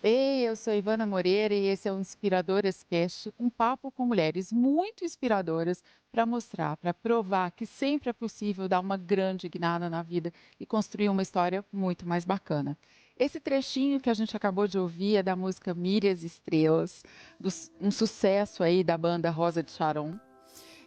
Ei, eu sou Ivana Moreira e esse é o Inspiradoras Cast, um papo com mulheres muito inspiradoras para mostrar, para provar que sempre é possível dar uma grande guinada na vida e construir uma história muito mais bacana. Esse trechinho que a gente acabou de ouvir é da música Mire as Estrelas, um sucesso aí da banda Rosa de Sharon.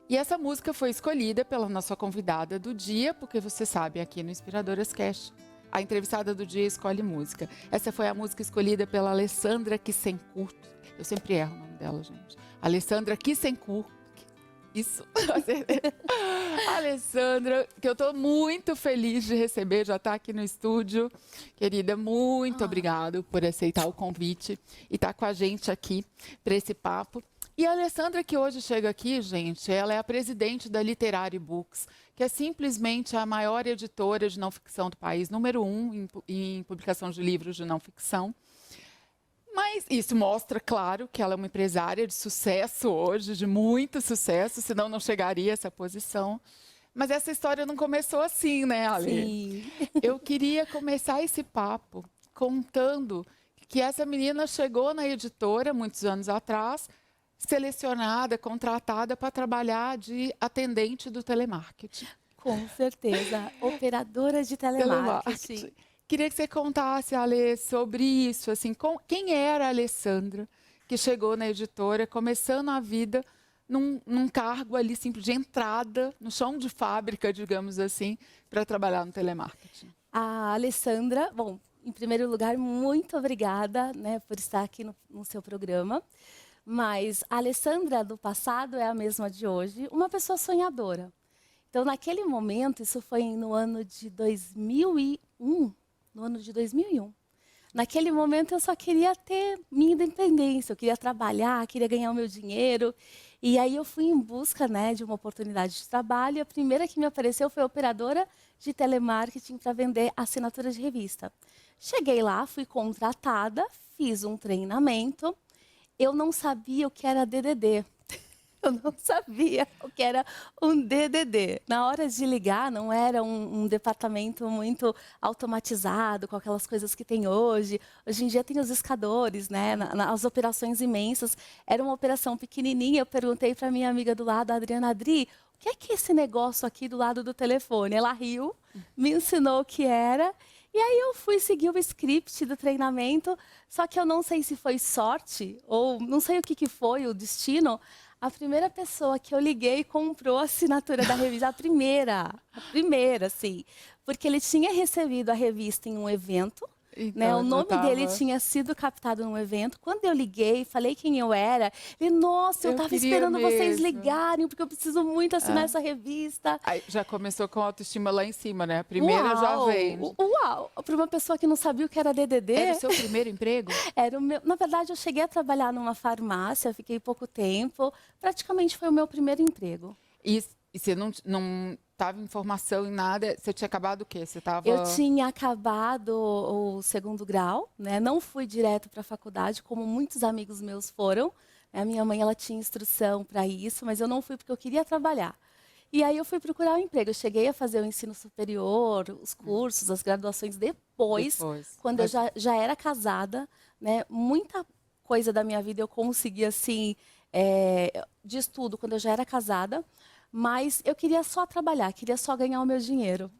E essa música foi escolhida pela nossa convidada do dia, porque você sabe, aqui no Inspiradoras Cast, a entrevistada do dia escolhe música. Essa foi a música escolhida pela Alessandra Kissencourt. Eu sempre erro o nome dela, gente. Alessandra Kissencourt. Isso. Alessandra, que eu estou muito feliz de receber, já está aqui no estúdio. Querida, muito obrigado por aceitar o convite e estar com a gente aqui para esse papo. E a Alessandra, que hoje chega aqui, gente, ela é a presidente da Literary Books, que é simplesmente a maior editora de não ficção do país, número 1 em publicação de livros de não ficção. Mas isso mostra, claro, que ela é uma empresária de sucesso hoje, de muito sucesso, senão não chegaria a essa posição. Mas essa história não começou assim, né, Ale? Sim. Eu queria começar esse papo contando que essa menina chegou na editora muitos anos atrás, selecionada, contratada para trabalhar de atendente do telemarketing. Com certeza. Operadora de telemarketing. Queria que você contasse, Ale, sobre isso, assim, quem era a Alessandra que chegou na editora, começando a vida num cargo ali simples de entrada, no chão de fábrica, digamos assim, para trabalhar no telemarketing. A Alessandra, bom, em primeiro lugar, muito obrigada, né, por estar aqui no seu programa. Mas a Alessandra do passado é a mesma de hoje, uma pessoa sonhadora. Então, naquele momento, isso foi no ano de 2001, no ano de 2001. Naquele momento, eu só queria ter minha independência, eu queria trabalhar, queria ganhar o meu dinheiro. E aí eu fui em busca, né, de uma oportunidade de trabalho. E a primeira que me apareceu foi operadora de telemarketing para vender assinatura de revista. Cheguei lá, fui contratada, fiz um treinamento. Eu não sabia o que era DDD. Eu não sabia o que era um DDD. Na hora de ligar, não era um departamento muito automatizado, com aquelas coisas que tem hoje. Hoje em dia tem os escadores, né? As operações imensas. Era uma operação pequenininha. Eu perguntei para minha amiga do lado, a Adriana, Adri, o que é esse negócio aqui do lado do telefone? Ela riu, me ensinou o que era. E aí eu fui seguir o script do treinamento, só que eu não sei se foi sorte, ou não sei o que foi, o destino. A primeira pessoa que eu liguei comprou a assinatura da revista, a primeira, sim. Porque ele tinha recebido a revista em um evento, né? O Então, já nome dele estava. tinha sido captado num evento. Quando eu liguei, falei quem eu era, ele, nossa, eu Eu estava queria esperando vocês mesmo. ligarem, porque eu preciso muito assinar essa revista. Aí já começou com a autoestima lá em cima, né? A primeira já Uau! vem. Uau! Para uma pessoa que não sabia o que era Era o DDD, seu primeiro emprego? era o meu... Na verdade, eu cheguei a trabalhar numa farmácia, fiquei pouco tempo. Praticamente foi o meu primeiro emprego. E você não tava em formação em nada? Você tinha acabado o quê? Você Eu estava. tinha acabado o segundo grau, né? Não fui direto para a faculdade, como muitos amigos meus foram. A minha mãe ela tinha instrução para isso, mas eu não fui porque eu queria trabalhar. E aí eu fui procurar um emprego. Eu cheguei a fazer o ensino superior, os cursos, as graduações depois, Depois. quando eu Mas já era casada, né? Muita coisa da minha vida eu consegui assim de estudo quando eu já era casada, mas eu queria só trabalhar, queria só ganhar o meu dinheiro.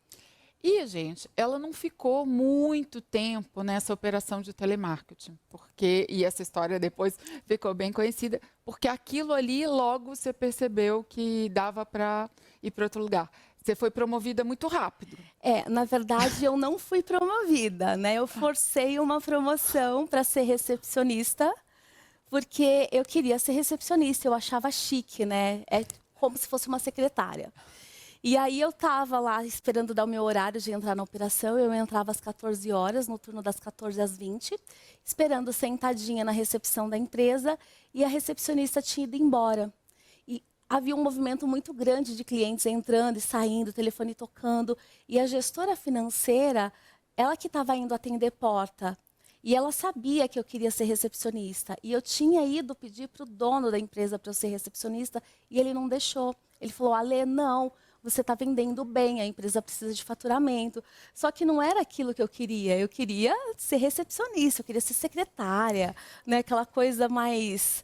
E, gente, ela não ficou muito tempo nessa operação de telemarketing, e essa história depois ficou bem conhecida, porque aquilo ali logo você percebeu que dava para ir para outro lugar. Você foi promovida muito rápido. Na verdade, eu não fui promovida, né? Eu forcei uma promoção para ser recepcionista, porque eu queria ser recepcionista, eu achava chique, né? É como se fosse uma secretária. E aí eu estava lá esperando dar o meu horário de entrar na operação, eu entrava às 14 horas, no turno das 14 às 20, esperando sentadinha na recepção da empresa, e a recepcionista tinha ido embora. E havia um movimento muito grande de clientes entrando e saindo, o telefone tocando, e a gestora financeira, ela que estava indo atender porta, e ela sabia que eu queria ser recepcionista. E eu tinha ido pedir para o dono da empresa para eu ser recepcionista, e ele não deixou. Ele falou, Alê, não, você está vendendo bem, a empresa precisa de faturamento. Só que não era aquilo que eu queria ser recepcionista, eu queria ser secretária, né? Aquela coisa mais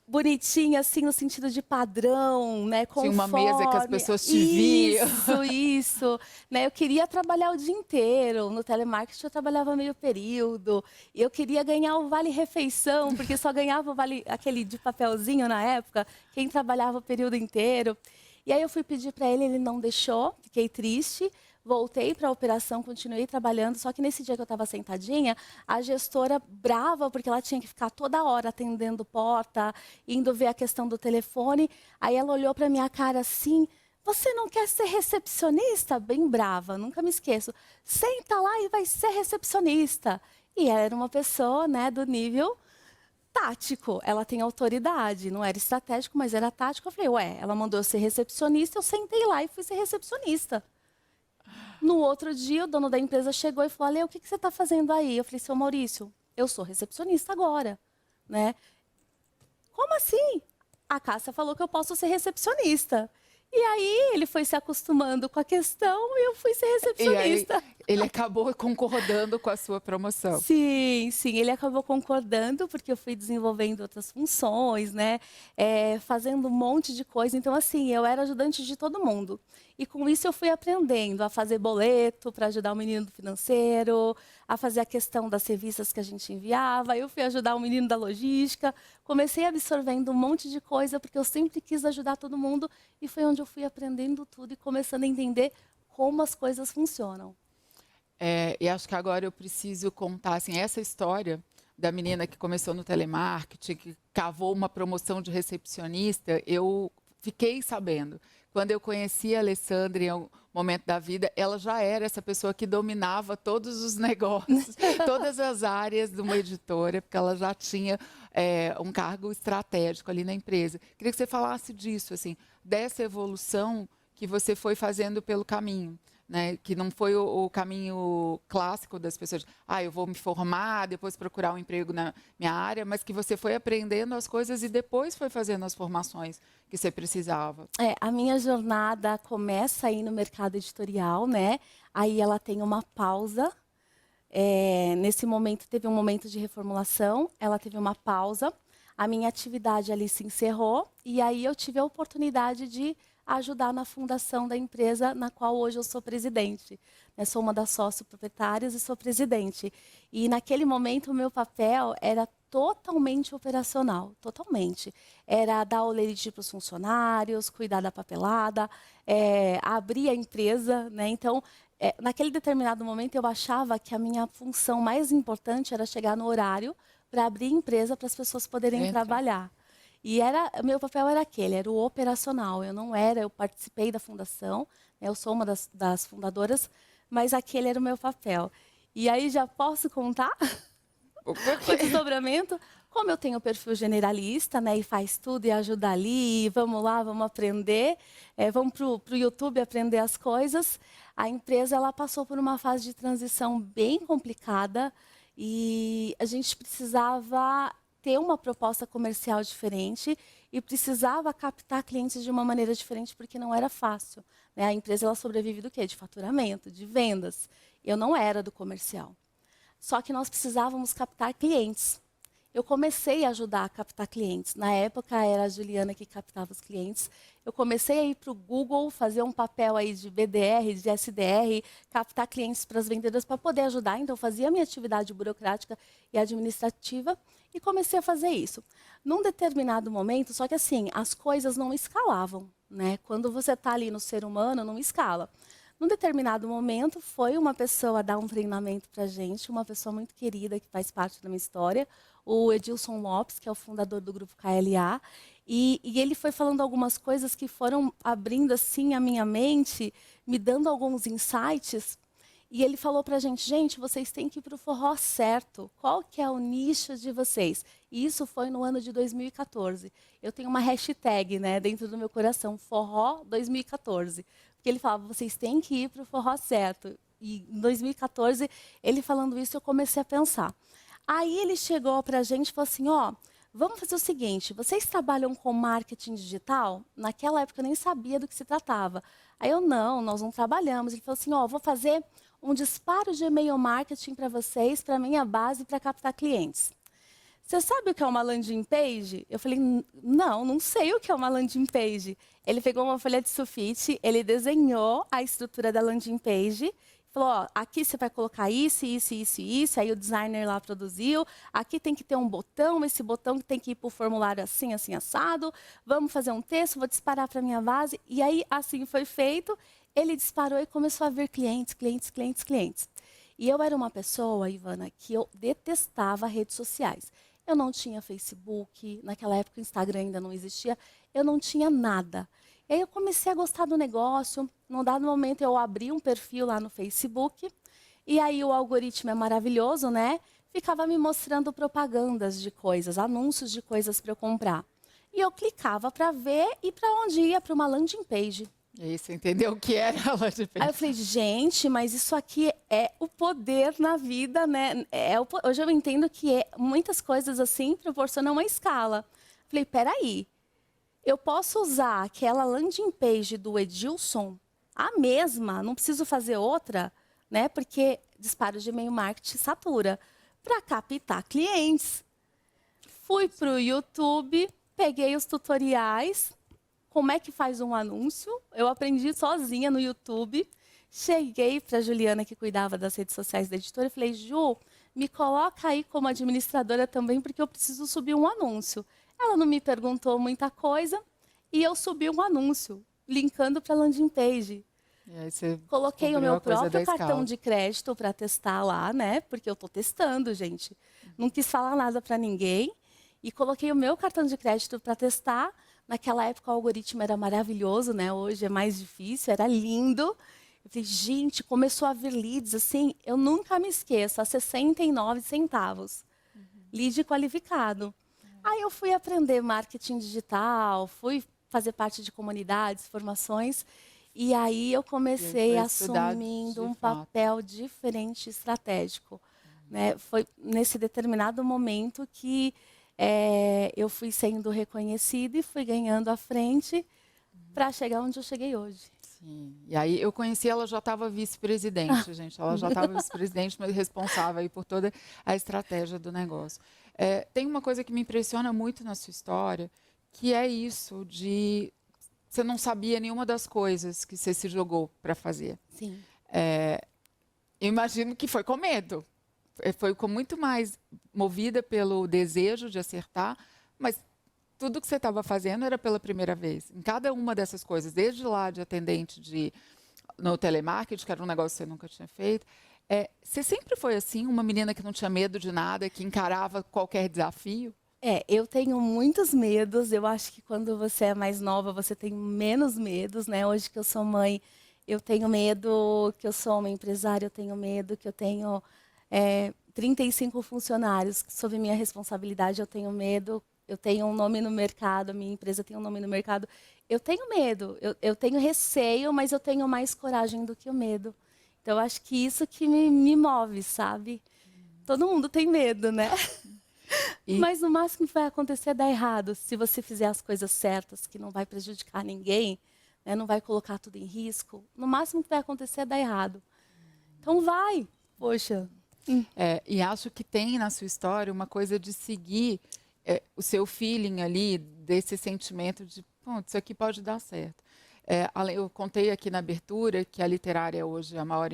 bonitinha, assim, no sentido de padrão, né? Tinha uma mesa que as Conforme. pessoas te viam. Isso. Né? Eu queria trabalhar o dia inteiro. No telemarketing eu trabalhava meio período. E eu queria ganhar o vale-refeição, porque só ganhava o vale, aquele de papelzinho na época, quem trabalhava o período inteiro. E aí eu fui pedir para ele não deixou, fiquei triste. Voltei para a operação, continuei trabalhando, só que nesse dia que eu estava sentadinha, a gestora brava, porque ela tinha que ficar toda hora atendendo porta, indo ver a questão do telefone. Aí ela olhou para minha cara assim, você não quer ser recepcionista? Bem brava, nunca me esqueço. Senta lá e vai ser recepcionista. E ela era uma pessoa, né, do nível tático. Ela tem autoridade, não era estratégico, mas era tático. Eu falei, ué, ela mandou eu ser recepcionista, eu sentei lá e fui ser recepcionista. No outro dia, o dono da empresa chegou e falou, Ale, o que você está fazendo aí? Eu falei, seu Maurício, eu sou recepcionista agora, né? Como assim? A Cássia falou que eu posso ser recepcionista. E aí ele foi se acostumando com a questão e eu fui ser E aí recepcionista. ele acabou concordando com a sua promoção. Sim, ele acabou concordando porque eu fui desenvolvendo outras funções, né? Fazendo um monte de coisa. Então, assim, eu era ajudante de todo mundo. E com isso eu fui aprendendo a fazer boleto para ajudar o menino do financeiro, a fazer a questão das revistas que a gente enviava. Eu fui ajudar o menino da logística. Comecei absorvendo um monte de coisa porque eu sempre quis ajudar todo mundo e foi onde eu fui aprendendo tudo e começando a entender como as coisas funcionam. E acho que agora eu preciso contar assim, essa história da menina que começou no telemarketing, que cavou uma promoção de recepcionista, eu fiquei sabendo. Quando eu conheci a Alessandra em um momento da vida, ela já era essa pessoa que dominava todos os negócios, todas as áreas de uma editora, porque ela já tinha um cargo estratégico ali na empresa. Queria que você falasse disso, assim, dessa evolução que você foi fazendo pelo caminho. Né, que não foi o caminho clássico das pessoas, eu vou me formar, depois procurar um emprego na minha área, mas que você foi aprendendo as coisas e depois foi fazendo as formações que você precisava. A minha jornada começa aí no mercado editorial, né? Aí ela tem uma pausa. Nesse momento, teve um momento de reformulação, ela teve uma pausa. A minha atividade ali se encerrou e aí eu tive a oportunidade de ajudar na fundação da empresa na qual hoje eu sou presidente. Eu sou uma das sócio-proprietárias e sou presidente. E naquele momento o meu papel era totalmente operacional, totalmente. Era dar olerite para os funcionários, cuidar da papelada, abrir a empresa, né? Então, naquele determinado momento eu achava que a minha função mais importante era chegar no horário para abrir a empresa para as pessoas poderem trabalhar. E meu papel era aquele, era o operacional. Eu participei da fundação, né, eu sou uma das fundadoras, mas aquele era o meu papel. E aí já posso contar o desdobramento? Como eu tenho o perfil generalista, né, e faz tudo e ajuda ali, e vamos lá, vamos aprender, vamos para o YouTube aprender as coisas. A empresa ela passou por uma fase de transição bem complicada e a gente precisava ter uma proposta comercial diferente e precisava captar clientes de uma maneira diferente porque não era fácil. Né? A empresa ela sobrevive do quê? De faturamento, de vendas. Eu não era do comercial. Só que nós precisávamos captar clientes. Eu comecei a ajudar a captar clientes. Na época era a Juliana que captava os clientes. Eu comecei a ir para o Google, fazer um papel aí de BDR, de SDR, captar clientes para as vendedoras para poder ajudar. Então, eu fazia a minha atividade burocrática e administrativa e comecei a fazer isso. Num determinado momento, só que assim, as coisas não escalavam. Né? Quando você está ali no ser humano, não escala. Num determinado momento, foi uma pessoa dar um treinamento para a gente, uma pessoa muito querida que faz parte da minha história, o Edilson Lopes, que é o fundador do grupo KLA, e ele foi falando algumas coisas que foram abrindo assim a minha mente, me dando alguns insights. E ele falou para a gente, vocês têm que ir para o forró certo. Qual que é o nicho de vocês? E isso foi no ano de 2014. Eu tenho uma hashtag, né, dentro do meu coração, forró 2014. Porque ele falava, vocês têm que ir para o forró certo. E em 2014, ele falando isso, eu comecei a pensar. Aí ele chegou para a gente e falou assim, vamos fazer o seguinte, vocês trabalham com marketing digital? Naquela época eu nem sabia do que se tratava. Aí eu, não, nós não trabalhamos. Ele falou assim, ó, vou fazer um disparo de e-mail marketing para vocês, para minha base, para captar clientes. Você sabe o que é uma landing page? Eu falei, não, não sei o que é uma landing page. Ele pegou uma folha de sulfite, ele desenhou a estrutura da landing page, falou, ó, aqui você vai colocar isso, isso, isso, isso, aí o designer lá produziu, aqui tem que ter um botão, esse botão tem que ir para o formulário assim, assim, assado, vamos fazer um texto, vou disparar para a minha base, e aí assim foi feito, ele disparou e começou a ver clientes, clientes, clientes, clientes. E eu era uma pessoa, Ivana, que eu detestava redes sociais. Eu não tinha Facebook, naquela época o Instagram ainda não existia, eu não tinha nada. E aí eu comecei a gostar do negócio, num dado momento eu abri um perfil lá no Facebook, e aí o algoritmo é maravilhoso, né? Ficava me mostrando propagandas de coisas, anúncios de coisas para eu comprar. E eu clicava para ver e para onde ia, para uma landing page. E aí você entendeu o que era a loja de Aí eu peixe. falei, gente, mas isso aqui é o poder na vida, né? Hoje eu entendo que muitas coisas assim proporcionam uma escala. Falei, peraí, eu posso usar aquela landing page do Edilson, a mesma, não preciso fazer outra, né? Porque disparo de e-mail marketing satura, para captar clientes. Fui para o YouTube, peguei os tutoriais, como é que faz um anúncio. Eu aprendi sozinha no YouTube. Cheguei para a Juliana, que cuidava das redes sociais da editora, e falei, Ju, me coloca aí como administradora também, porque eu preciso subir um anúncio. Ela não me perguntou muita coisa e eu subi um anúncio, linkando para a landing page. E aí você Coloquei o descobriu meu a coisa da próprio cartão escala. de crédito para testar lá, né? Porque eu estou testando, gente. Não quis falar nada para ninguém. E coloquei o meu cartão de crédito para testar. Naquela época o algoritmo era maravilhoso, né? Hoje é mais difícil, era lindo. Eu falei, gente, começou a vir leads assim, eu nunca me esqueço, a 69 centavos. Lead qualificado. Aí eu fui aprender marketing digital, fui fazer parte de comunidades, formações, e aí eu E aí foi comecei estudar assumindo de um fato. papel diferente, estratégico. Né? Foi nesse determinado momento que eu fui sendo reconhecida e fui ganhando a frente para chegar onde eu cheguei hoje. Sim. E aí eu conheci, ela já estava vice-presidente, gente. Ela já estava vice-presidente, mas responsável aí por toda a estratégia do negócio. Tem uma coisa que me impressiona muito na sua história, que é isso de você não sabia nenhuma das coisas que você se jogou para fazer. Sim. Eu imagino que foi com medo. Foi com muito mais movida pelo desejo de acertar, mas tudo que você estava fazendo era pela primeira vez. Em cada uma dessas coisas, desde lá de atendente no telemarketing, que era um negócio que você nunca tinha feito. Você sempre foi assim, uma menina que não tinha medo de nada, que encarava qualquer desafio? Eu tenho muitos medos. Eu acho que quando você é mais nova, você tem menos medos, né? Hoje que eu sou mãe, eu tenho medo que eu sou uma empresária, eu tenho medo que eu tenho 35 funcionários sob minha responsabilidade, eu tenho medo, eu tenho um nome no mercado, a minha empresa tem um nome no mercado. Eu tenho medo, eu tenho receio, mas eu tenho mais coragem do que o medo. Então, eu acho que isso que me move, sabe? Todo mundo tem medo, né? E Mas no máximo que vai acontecer é dar errado. Se você fizer as coisas certas, que não vai prejudicar ninguém, né, não vai colocar tudo em risco, no máximo que vai acontecer é dar errado. Então vai, poxa. e acho que tem na sua história uma coisa de seguir o seu feeling ali, desse sentimento de, pronto, isso aqui pode dar certo. Eu contei aqui na abertura que a Literária é hoje a maior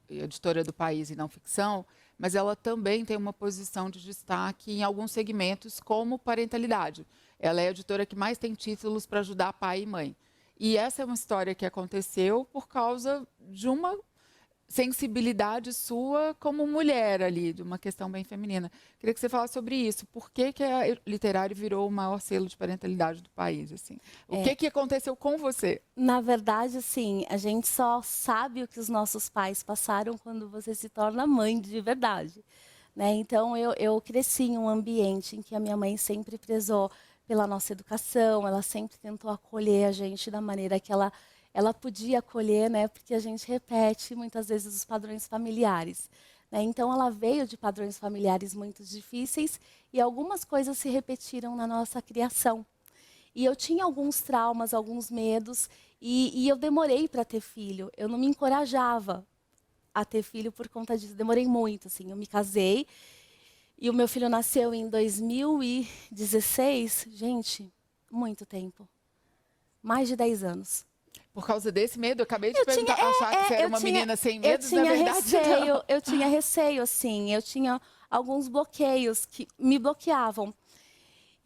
editora do país em não ficção, mas ela também tem uma posição de destaque em alguns segmentos, como parentalidade. Ela é a editora que mais tem títulos para ajudar pai e mãe. E essa é uma história que aconteceu por causa de uma sensibilidade sua como mulher ali, de uma questão bem feminina. Queria que você falasse sobre isso. Por que que a Literário virou o maior selo de parentalidade do país, assim? O É, que aconteceu com você? na verdade, assim, a gente só sabe o que os nossos pais passaram quando você se torna mãe de verdade. Né? Então, eu cresci em um ambiente em que a minha mãe sempre prezou pela nossa educação, ela sempre tentou acolher a gente da maneira que ela podia acolher, né? Porque a gente repete muitas vezes os padrões familiares. né? Então, ela veio de padrões familiares muito difíceis e algumas coisas se repetiram na nossa criação. E eu tinha alguns traumas, alguns medos, e eu demorei para ter filho. Eu não me encorajava a ter filho por conta disso. Demorei muito, assim. Eu me casei e o meu filho nasceu em 2016. Gente, muito tempo. Mais de 10 anos. Por causa desse medo, eu acabei de Eu tinha, perguntar, achar que você era uma tinha, menina sem eu medos, na tinha verdade receio, não. eu tinha receio, assim. Eu tinha alguns bloqueios que me bloqueavam.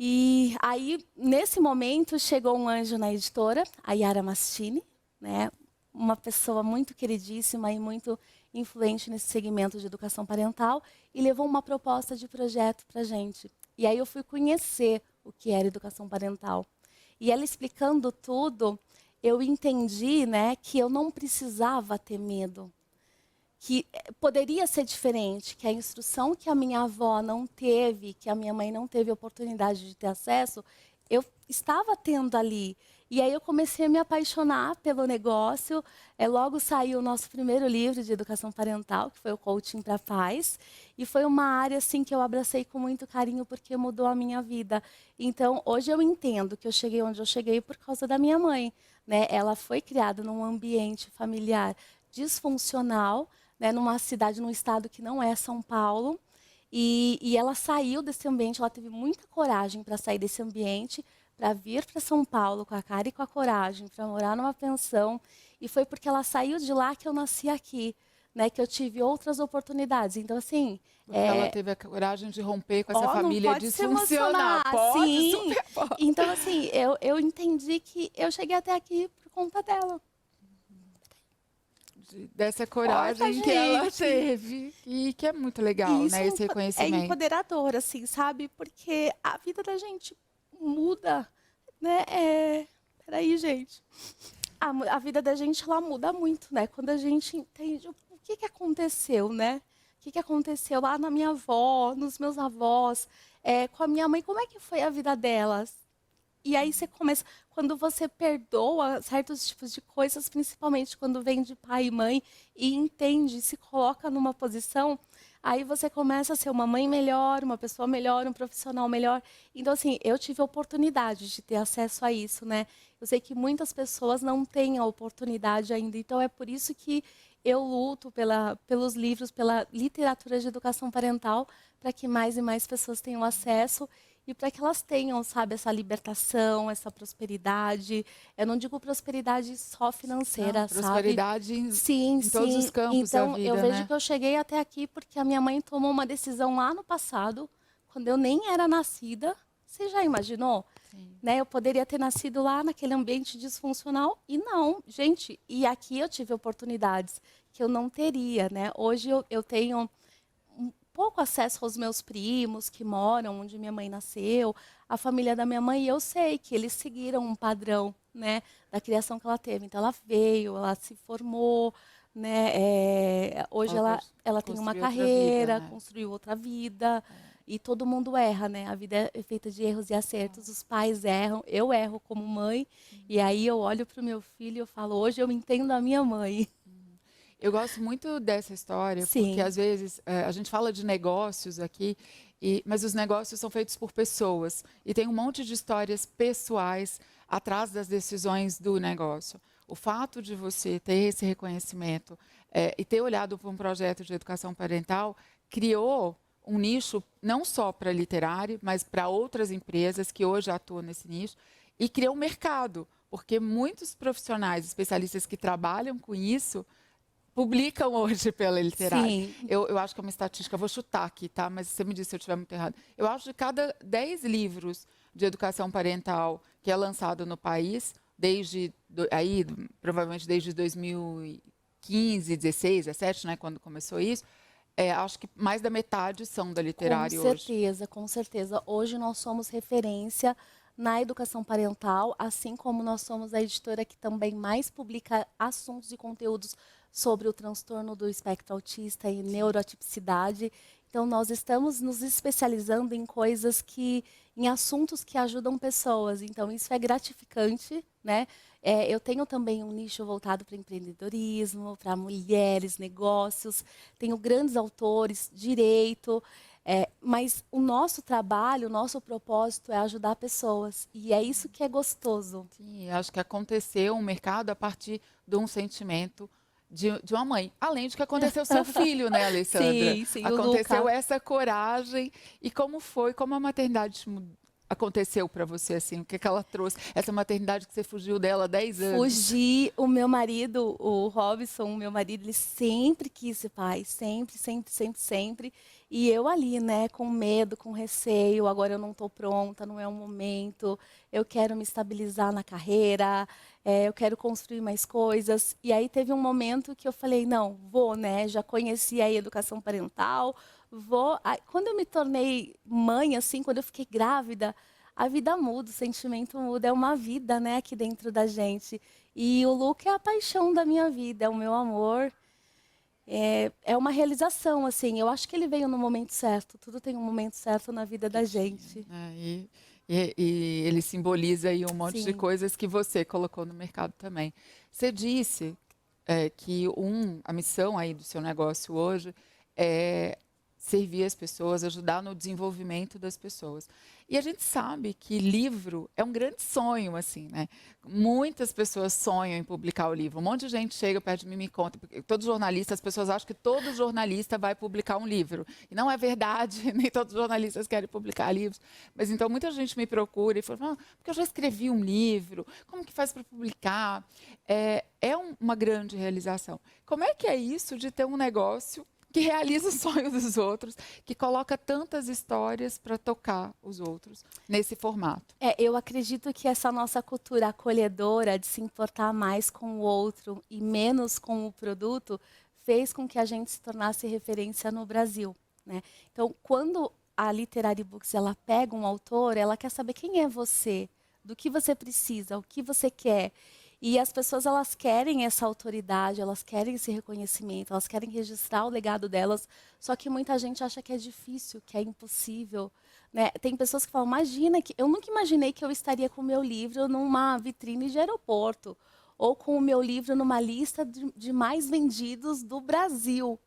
E aí, nesse momento, chegou um anjo na editora, a Yara Mastini, né? Uma pessoa muito queridíssima e muito influente nesse segmento de educação parental, e levou uma proposta de projeto para a gente. E aí eu fui conhecer o que era educação parental. E ela explicando tudo, eu entendi, né, que eu não precisava ter medo, que poderia ser diferente, que a instrução que a minha avó não teve, que a minha mãe não teve oportunidade de ter acesso, eu estava tendo ali. E aí eu comecei a me apaixonar pelo negócio. Logo saiu o nosso primeiro livro de educação parental, que foi o Coaching para Pais. E foi uma área assim que eu abracei com muito carinho porque mudou a minha vida. Então, hoje eu entendo que eu cheguei onde eu cheguei por causa da minha mãe, né? Ela foi criada num ambiente familiar disfuncional, né, numa cidade, num estado que não é São Paulo. E ela saiu desse ambiente, ela teve muita coragem para sair desse ambiente, para vir para São Paulo com a cara e com a coragem, para morar numa pensão. E foi porque ela saiu de lá que eu nasci aqui, né, que eu tive outras oportunidades. Então, assim, Porque ela teve a coragem de romper com essa ó, não família pode se disfuncional. emocionar, Pode, sim. super pode. Então, assim, eu entendi que eu cheguei até aqui por conta dela. Dessa Olha, coragem que ela gente. teve. E que é muito E legal, isso né? Esse é reconhecimento. empoderador, assim, sabe? Porque a vida da gente muda, né? Peraí, gente. A vida da gente, ela muda muito, né? Quando a gente entende o que que aconteceu, né? O que que aconteceu lá na minha avó, nos meus avós, com a minha mãe, como é que foi a vida delas? E aí você começa, quando você perdoa certos tipos de coisas, principalmente quando vem de pai e mãe, e entende, se coloca numa posição, aí você começa a ser uma mãe melhor, uma pessoa melhor, um profissional melhor. Então, assim, eu tive a oportunidade de ter acesso a isso, né? Eu sei que muitas pessoas não têm a oportunidade ainda, então é por isso que eu luto pelos livros, pela literatura de educação parental, para que mais e mais pessoas tenham acesso e para que elas tenham, sabe, essa libertação, essa prosperidade. Eu não digo prosperidade só Não, financeira, sabe? prosperidade Sim, em todos os sim. campos da Então, eu vida, vejo né? que eu cheguei até aqui porque a minha mãe tomou uma decisão lá no passado, quando eu nem era nascida. Você já imaginou? Sim. Né? Eu poderia ter nascido lá naquele ambiente disfuncional e não, gente. E aqui eu tive oportunidades que eu não teria, né? Hoje eu tenho pouco acesso aos meus primos que moram onde minha mãe nasceu, a família da minha mãe, e eu sei que eles seguiram um padrão, né, da criação que ela teve. Então ela veio, ela se formou, né, hoje Ela pode ela tem uma construir outra vida, carreira, né? construiu outra vida, e todo mundo erra, né? A vida é feita de erros e acertos, os pais erram, eu erro como mãe, e aí eu olho para o meu filho e eu falo, hoje eu entendo a minha mãe. Eu gosto muito dessa história, porque Sim, às vezes a gente fala de negócios aqui, mas os negócios são feitos por pessoas. E tem um monte de histórias pessoais atrás das decisões do negócio. O fato de você ter esse reconhecimento e ter olhado para um projeto de educação parental criou um nicho não só para literário, mas para outras empresas que hoje atuam nesse nicho, e criou um mercado, porque muitos profissionais, especialistas que trabalham com isso, publicam hoje pela literária. sim, Eu acho que é uma estatística, vou chutar aqui, tá? Mas você me disse se eu estiver muito errado. Eu acho que de cada 10 livros de educação parental que é lançado no país, aí, provavelmente desde 2015, 16, 17, né, quando começou isso, acho que mais da metade são da com literária hoje. certeza, com certeza. Hoje nós somos referência na educação parental, assim como nós somos a editora que também mais publica assuntos e conteúdos sobre o transtorno do espectro autista e neuroatipicidade. Então, nós estamos nos especializando em coisas que, em assuntos que ajudam pessoas. Então, isso é gratificante, né? Eu tenho também um nicho voltado para empreendedorismo, para mulheres, negócios. Tenho grandes autores, direito. Mas o nosso trabalho, o nosso propósito é ajudar pessoas. E é isso que é gostoso. Sim, acho que aconteceu um mercado a partir de um sentimento de uma mãe. Além de que aconteceu seu filho, né, Alessandra? Sim, sim, o Aconteceu Luca. essa coragem. E como foi? Como a maternidade aconteceu para você, assim? O que que ela trouxe? Essa maternidade que você fugiu dela há 10 anos. Fugir, o meu marido, o Robson, o meu marido, ele sempre quis ser pai, sempre, sempre, sempre, sempre. E eu ali, né, com medo, com receio, agora eu não estou pronta, não é o momento, eu quero me estabilizar na carreira, eu quero construir mais coisas. E aí teve um momento que eu falei, não, vou, né, já conheci a educação parental, vou. Aí, quando eu me tornei mãe, assim, quando eu fiquei grávida, a vida muda, o sentimento muda, é uma vida, né, aqui dentro da gente. E o Luke é a paixão da minha vida, é o meu amor, é uma realização, assim. Eu acho que ele veio no momento certo, tudo tem um momento certo na vida Que da tinha, gente. né? E ele simboliza aí um monte de Sim. coisas que você colocou no mercado também. Você disse que a missão aí do seu negócio hoje é servir as pessoas, ajudar no desenvolvimento das pessoas. E a gente sabe que livro é um grande sonho, assim, né? Muitas pessoas sonham em publicar o livro. Um monte de gente chega perto de mim e me conta, porque todo jornalista, as pessoas acham que todo jornalista vai publicar um livro. E não é verdade, nem todos os jornalistas querem publicar livros. Mas então muita gente me procura e fala, porque eu já escrevi um livro, como que faz para publicar? Uma grande realização. Como é que é isso de ter um negócio que realiza os sonhos dos outros, que coloca tantas histórias para tocar os outros nesse formato? Eu acredito que essa nossa cultura acolhedora de se importar mais com o outro e menos com o produto fez com que a gente se tornasse referência no Brasil, né? Então, quando a Literary Books ela pega um autor, ela quer saber quem é você, do que você precisa, o que você quer. E as pessoas elas querem essa autoridade, elas querem esse reconhecimento, elas querem registrar o legado delas, só que muita gente acha que é difícil, que é impossível. Né? Tem pessoas que falam, imagina que eu nunca imaginei que eu estaria com o meu livro numa vitrine de aeroporto ou com o meu livro numa lista de mais vendidos do Brasil.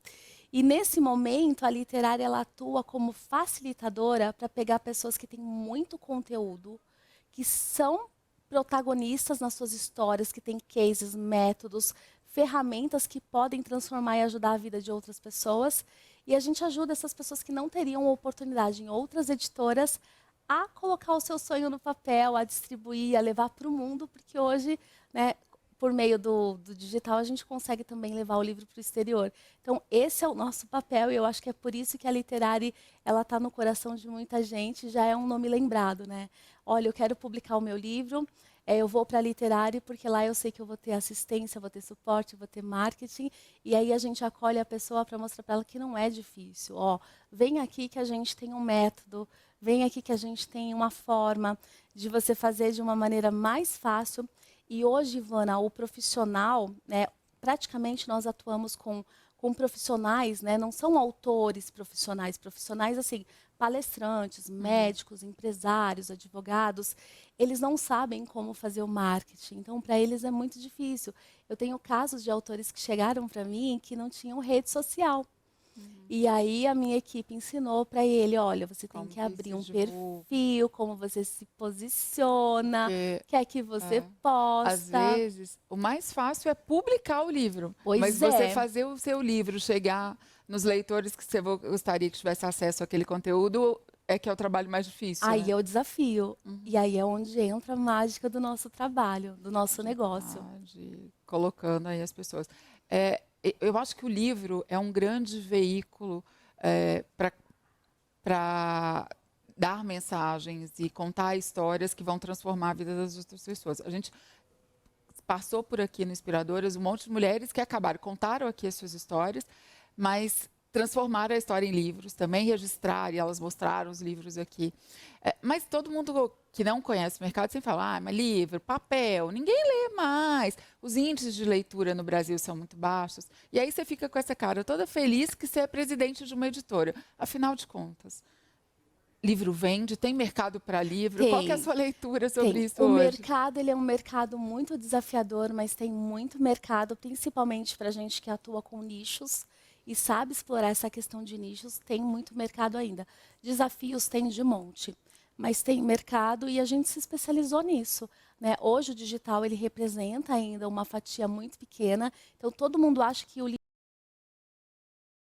E nesse momento a literária ela atua como facilitadora para pegar pessoas que têm muito conteúdo, que são protagonistas nas suas histórias, que têm cases, métodos, ferramentas que podem transformar e ajudar a vida de outras pessoas. E a gente ajuda essas pessoas que não teriam oportunidade em outras editoras a colocar o seu sonho no papel, a distribuir, a levar para o mundo, porque hoje, né, por meio do digital, a gente consegue também levar o livro para o exterior. Então, esse é o nosso papel e eu acho que é por isso que a Literary ela está no coração de muita gente, já é um nome lembrado, né? Olha, eu quero publicar o meu livro, eu vou para a Literary porque lá eu sei que eu vou ter assistência, vou ter suporte, vou ter marketing, e aí a gente acolhe a pessoa para mostrar para ela que não é difícil. Ó, vem aqui que a gente tem um método, vem aqui que a gente tem uma forma de você fazer de uma maneira mais fácil. E hoje, Ivana, o profissional, né, praticamente nós atuamos com profissionais, né, não são autores profissionais, profissionais assim, palestrantes, Uhum. médicos, empresários, advogados, eles não sabem como fazer o marketing. Então, para eles é muito difícil. Eu tenho casos de autores que chegaram para mim que não tinham rede social. Uhum. E aí a minha equipe ensinou para ele, olha, você tem Como que que abrir se um divulga? perfil, como você se posiciona, o Porque que é que você é, às posta. vezes o mais fácil é publicar o livro, mas Pois você é. fazer o seu livro chegar nos leitores que você gostaria que tivesse acesso àquele conteúdo que é o trabalho mais difícil, Aí né? é o desafio. E Uhum. aí é onde entra a mágica do nosso trabalho, do nosso De negócio. estar colocando aí as pessoas. Eu acho que o livro é um grande veículo para dar mensagens e contar histórias que vão transformar a vida das outras pessoas. A gente passou por aqui no Inspiradoras um monte de mulheres que acabaram, contaram aqui as suas histórias, mas transformaram a história em livros, também registraram e elas mostraram os livros aqui. Mas todo mundo que não conhece o mercado sempre fala, mas livro, papel, ninguém lê mais. Os índices de leitura no Brasil são muito baixos. E aí você fica com essa cara toda feliz que você é presidente de uma editora. Afinal de contas, livro vende? Tem mercado para livro? Qual que é a Tem, sua leitura sobre tem. isso O hoje? mercado, ele é um mercado muito desafiador, mas tem muito mercado, principalmente para gente que atua com nichos e sabe explorar essa questão de nichos, tem muito mercado ainda. Desafios tem de monte, mas tem mercado e a gente se especializou nisso, né? Hoje o digital ele representa ainda uma fatia muito pequena, então todo mundo acha que o